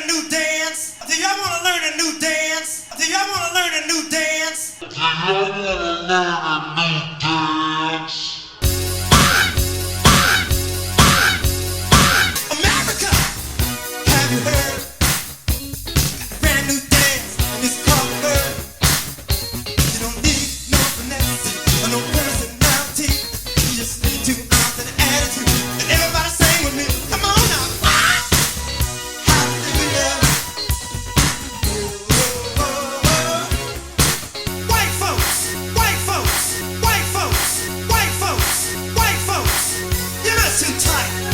a new dance? Do y'all wanna learn a new dance? Do y'all wanna learn a new dance? Do y'all wanna learn a new dance? America! Have you heard? A brand new dance, and it's called Bird. You don't need no finesse or no personality. You just need to ounce an attitude. And everybody sing with me. Come on now. Hallelujah. White folks, white folks, white folks, white folks, white folks. You're not too tight.